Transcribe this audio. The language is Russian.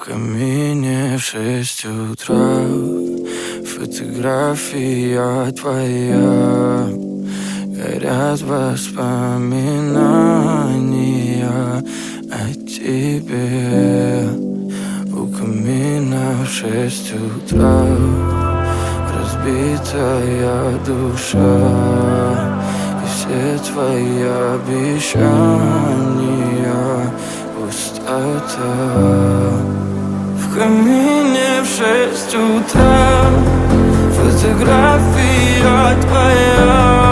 камине в 6 утра фотография твоя. Горят воспоминания о тебе. У камина в 6 утра разбитая душа, и все твои обещания пустота. В камине в 6 утра фотография твоя.